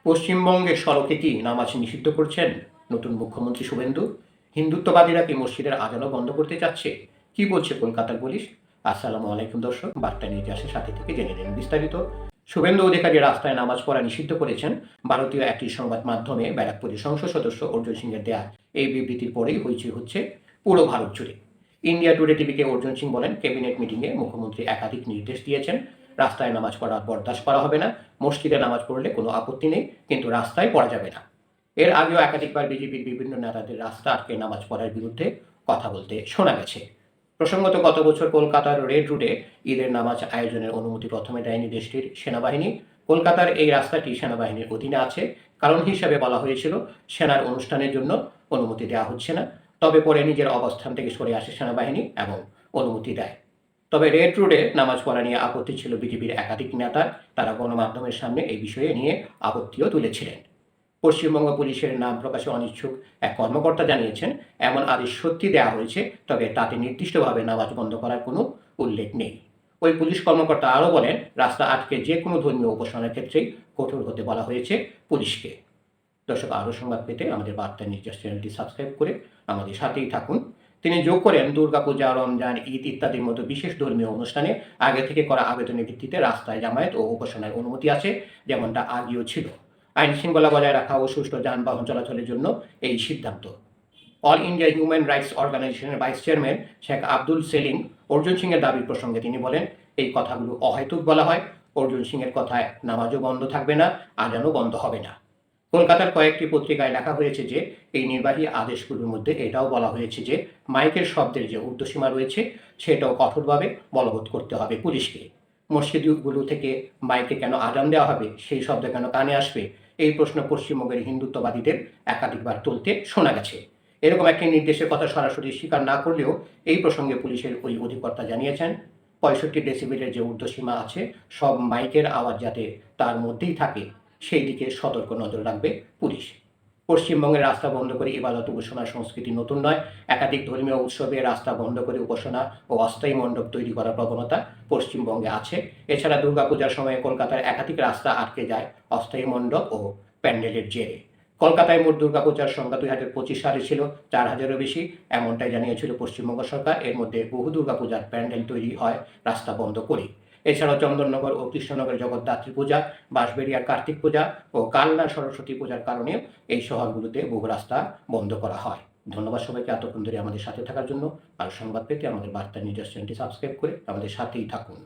পশ্চিমবঙ্গের সড়কে কি নামাজ নিষিদ্ধ করছেন নতুন মুখ্যমন্ত্রী শুভেন্দু? হিন্দুত্ববাদীরা কি মসজিদের আজানও বন্ধ করতে চাচ্ছে? কি বলছে কলকাতার পুলিশ? আসসালামু আলাইকুম দর্শক, বার্তা নিয়ে আসে সাথে থেকে জেনে নিন বিস্তারিত। শুভেন্দু অধিকারী রাস্তায় নামাজ পড়া নিষিদ্ধ করেছেন। ভারতীয় একটি সংবাদ মাধ্যমে ব্যারাকপুরের সংসদ সদস্য অর্জুন সিংয়ের দেয়া এই বিবৃতির পরেই হইচই হচ্ছে পুরো ভারত জুড়ে। ইন্ডিয়া টুডে টিভিকে অর্জুন সিং বলেন, ক্যাবিনেট মিটিংয়ে মুখ্যমন্ত্রী একাধিক নির্দেশ দিয়েছেন। রাস্তায় নামাজ পড়া বরদাস্ত করা হবে না। মসজিদে নামাজ পড়লে কোনো আপত্তি নেই, কিন্তু রাস্তায় পড়া যাবে না। এর আগেও একাধিকবার বিজেপির বিভিন্ন নেতাদের রাস্তা আটকে নামাজ পড়ার বিরুদ্ধে কথা বলতে শোনা গেছে। প্রসঙ্গত, গত বছর কলকাতার রেড রুটে ঈদের নামাজ আয়োজনের অনুমতি প্রথমে দেয়নি দেশটির সেনাবাহিনী। কলকাতার এই রাস্তাটি সেনাবাহিনীর অধীনে আছে। কারণ হিসাবে বলা হয়েছিল, সেনার অনুষ্ঠানের জন্য অনুমতি দেওয়া হচ্ছে না। তবে পরে নিজের অবস্থান থেকে সরে আসে সেনাবাহিনী এবং অনুমতি দেয়। তবে রেড রোডে নামাজ পড়া নিয়ে আপত্তি ছিল বিজেপির একাধিক নেতা। তারা গণমাধ্যমের সামনে এই বিষয়ে নিয়ে আপত্তিও তুলেছিলেন। পশ্চিমবঙ্গ পুলিশের নাম প্রকাশে অনিচ্ছুক এক কর্মকর্তা জানিয়েছেন, এমন আদেশ সত্যি দেওয়া হয়েছে, তবে তাতে নির্দিষ্টভাবে নামাজ বন্ধ করার কোনো উল্লেখ নেই। ওই পুলিশ কর্মকর্তা আরও বলেন, রাস্তা আটকে যে কোনো ধর্মীয় উপাসনার ক্ষেত্রেই কঠোর হতে বলা হয়েছে পুলিশকে। দর্শক, আরও সংবাদ পেতে আমাদের বার্তা নির্যাস চ্যানেলটি সাবস্ক্রাইব করে আমাদের সাথেই থাকুন। তিনি যোগ করেন, দুর্গাপূজা, রমজান, ঈদ ইত্যাদির মতো বিশেষ ধর্মীয় অনুষ্ঠানে আগে থেকে করা আবেদনের ভিত্তিতে রাস্তায় জামায়াত ও উপাসনার অনুমতি আছে, যেমনটা আগেও ছিল। আইন শৃঙ্খলা বজায় রাখা ও সুষ্ঠু যানবাহন চলাচলের জন্য এই সিদ্ধান্ত। অল ইন্ডিয়া হিউম্যান রাইটস অর্গানাইজেশনের ভাইস চেয়ারম্যান শেখ আব্দুল সেলিম অর্জুন সিংয়ের দাবির প্রসঙ্গে তিনি বলেন, এই কথাগুলো অহেতুক বলা হয়। অর্জুন সিংয়ের কথায় নামাজও বন্ধ থাকবে না, আজানও বন্ধ হবে না। কলকাতার কয়েকটি পত্রিকায় লেখা হয়েছে যে এই নির্বাহী আদেশগুলোর মধ্যে এটাও বলা হয়েছে যে মাইকের শব্দের যে ঊর্ধ্বসীমা রয়েছে সেটাও কঠোরভাবে বলবৎ করতে হবে পুলিশকে। মসজিদগুলো থেকে মাইকে কেন আজান দেওয়া হবে, সেই শব্দ কেন কানে আসবে, এই প্রশ্ন পশ্চিমবঙ্গের হিন্দুত্ববাদীদের একাধিকবার তুলতে শোনা গেছে। এরকম একটি নির্দেশের কথা সরাসরি স্বীকার না করলেও এই প্রসঙ্গে পুলিশের ওই অধিকর্তা জানিয়েছেন, 65 ডেসিবেলের যে ঊর্ধ্বসীমা আছে, সব মাইকের আওয়াজ যাতে তার মধ্যেই থাকে সেই দিকে সতর্ক নজর রাখবে পুলিশ। পশ্চিমবঙ্গের রাস্তা বন্ধ করে ইবাদত উপাসনার সংস্কৃতি নতুন নয়। একাধিক ধর্মীয় উৎসবে রাস্তা বন্ধ করে উপাসনা ও অস্থায়ী মণ্ডপ তৈরি করার প্রবণতা পশ্চিমবঙ্গে আছে। এছাড়া দুর্গাপূজার সময় কলকাতার একাধিক রাস্তা আটকে যায় অস্থায়ী মণ্ডপ ও প্যান্ডেলের জেরে। কলকাতায় মোট দুর্গাপূজার সংখ্যা 2025 সালে ছিল 4000-এরও বেশি, এমনটাই জানিয়েছিল পশ্চিমবঙ্গ সরকার। এর মধ্যে বহু দুর্গাপূজার প্যান্ডেল তৈরি হয় রাস্তা বন্ধ করে। এছাড়াও চন্দননগর ও কৃষ্ণনগরের জগদ্ধাত্রী পূজা, বাঁশবেড়িয়ার কার্তিক পূজা ও কালনার সরস্বতী পূজার কারণেও এই শহরগুলোতে বহু রাস্তা বন্ধ করা হয়। ধন্যবাদ সবাইকে এতক্ষণ ধরে আমাদের সাথে থাকার জন্য। আর সংবাদ পেতে আমাদের বার্তা নিউজ চ্যানেলটি সাবস্ক্রাইব করে আমাদের সাথেই থাকুন।